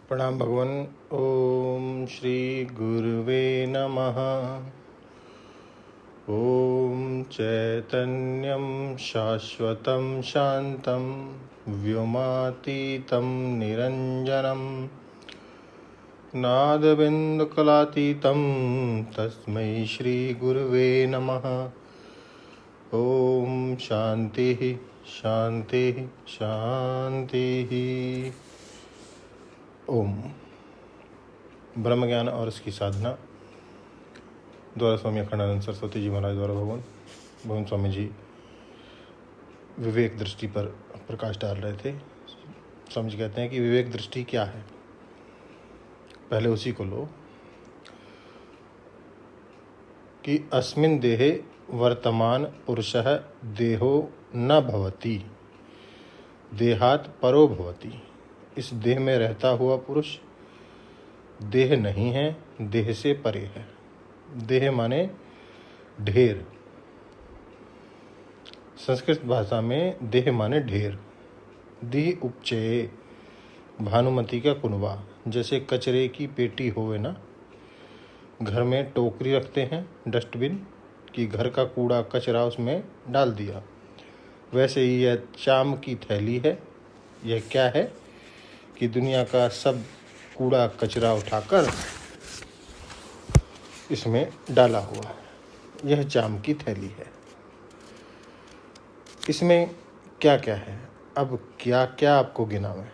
प्रणाम भगवान। ओम श्री गुरुवे नमः। ओम चैतन्यं शाश्वतं शांतं व्योमातीतं निरंजनं नादबिन्दुकलातीतं तस्मै श्री गुरुवे नमः। ओम शांति शांति शांति। ओम ब्रह्म ज्ञान और इसकी साधना द्वारा स्वामी अखंडानंद सरस्वती जी महाराज द्वारा भगवान स्वामी जी विवेक दृष्टि पर प्रकाश डाल रहे थे। स्वामी जी कहते हैं कि विवेक दृष्टि क्या है, पहले उसी को लो कि अस्मिन् देहे वर्तमान पुरुषः देहो न भवति देहात् परो भवति। इस देह में रहता हुआ पुरुष देह नहीं है, देह से परे है। देह माने ढेर, संस्कृत भाषा में देह माने ढेर। दीह उपचये भानुमति का कुनबा, जैसे कचरे की पेटी होवे ना, घर में टोकरी रखते हैं डस्टबिन कि घर का कूड़ा कचरा उसमें डाल दिया, वैसे ही यह चाम की थैली है। यह क्या है कि दुनिया का सब कूड़ा कचरा उठाकर इसमें डाला हुआ है। यह चाम की थैली है। इसमें क्या क्या है, अब क्या क्या आपको गिनावे।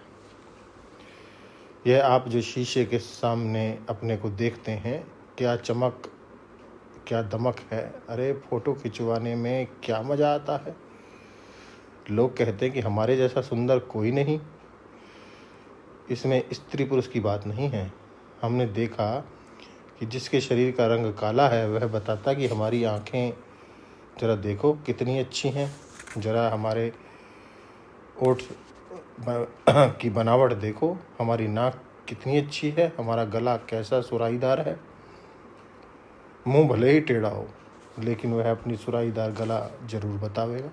यह आप जो शीशे के सामने अपने को देखते हैं, क्या चमक क्या दमक है। अरे फोटो खिंचवाने में क्या मज़ा आता है। लोग कहते हैं कि हमारे जैसा सुंदर कोई नहीं। इसमें स्त्री पुरुष की बात नहीं है। हमने देखा कि जिसके शरीर का रंग काला है वह बताता कि हमारी आँखें ज़रा देखो कितनी अच्छी हैं, ज़रा हमारे ओठ की बनावट देखो, हमारी नाक कितनी अच्छी है, हमारा गला कैसा सुराहीदार है। मुंह भले ही टेढ़ा हो लेकिन वह अपनी सुराहीदार गला जरूर बतावेगा।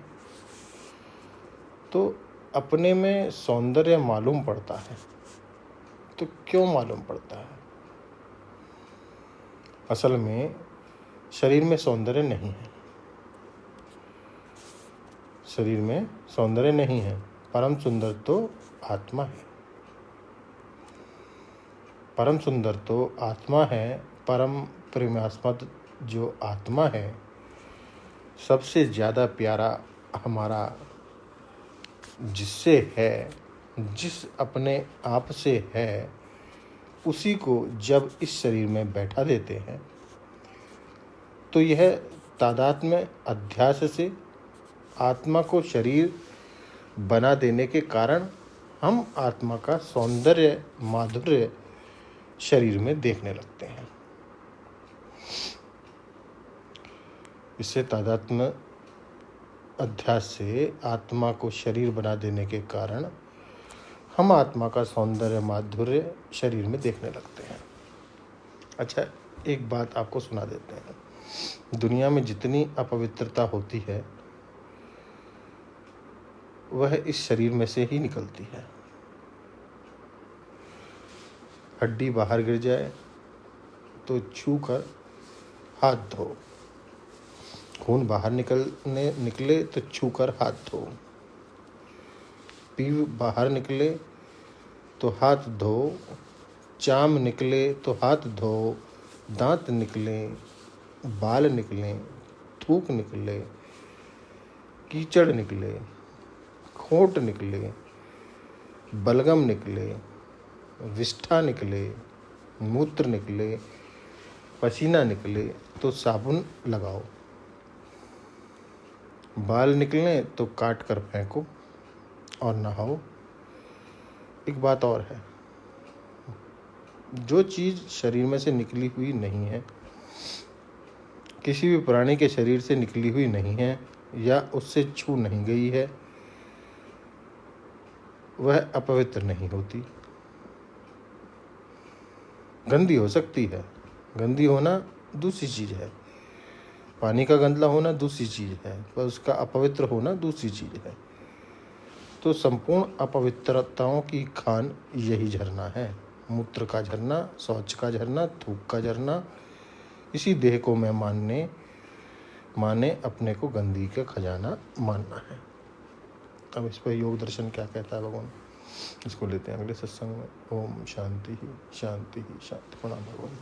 तो अपने में सौंदर्य मालूम पड़ता है। तो क्यों मालूम पड़ता है? असल में शरीर में सौंदर्य नहीं है। शरीर में सौंदर्य नहीं है। परम सुंदर तो आत्मा है। परम सुंदर तो आत्मा है। परम प्रेमास्पद जो आत्मा है, सबसे ज़्यादा प्यारा हमारा जिससे है, जिस अपने आप से है, उसी को जब इस शरीर में बैठा देते हैं तो यह तादात्म्य अध्यास से आत्मा को शरीर बना देने के कारण हम आत्मा का सौंदर्य माधुर्य शरीर में देखने लगते हैं। इससे तादात्म्य अध्यास से आत्मा को शरीर बना देने के कारण हम आत्मा का सौंदर्य माधुर्य शरीर में देखने लगते हैं। अच्छा, एक बात आपको सुना देते हैं। दुनिया में जितनी अपवित्रता होती है वह इस शरीर में से ही निकलती है। हड्डी बाहर गिर जाए तो छू कर हाथ धो, खून बाहर निकले तो छू कर हाथ धो, पीव बाहर निकले तो हाथ धो, चाम निकले तो हाथ धो, दांत निकले, बाल निकले, थूक निकले, कीचड़ निकले, खोट निकले, बलगम निकले, विष्ठा निकले, मूत्र निकले, पसीना निकले तो साबुन लगाओ। बाल निकले तो काट कर फेंको और नहाओ। एक बात और है, जो चीज़ शरीर में से निकली हुई नहीं है, किसी भी प्राणी के शरीर से निकली हुई नहीं है या उससे छू नहीं गई है, वह अपवित्र नहीं होती। गंदी हो सकती है। गंदी होना दूसरी चीज़ है। पानी का गंदला होना दूसरी चीज़ है, पर उसका अपवित्र होना दूसरी चीज़ है। तो संपूर्ण अपवित्रताओं की खान यही झरना है, मूत्र का झरना, शौच का झरना, थूक का झरना, इसी देह को मैं माने अपने को गंदगी का खजाना मानना है। अब इस पर योग दर्शन क्या कहता है भगवान, इसको लेते हैं अगले सत्संग में। ओम शांति ही शांति ही शांति। प्रणाम भगवान।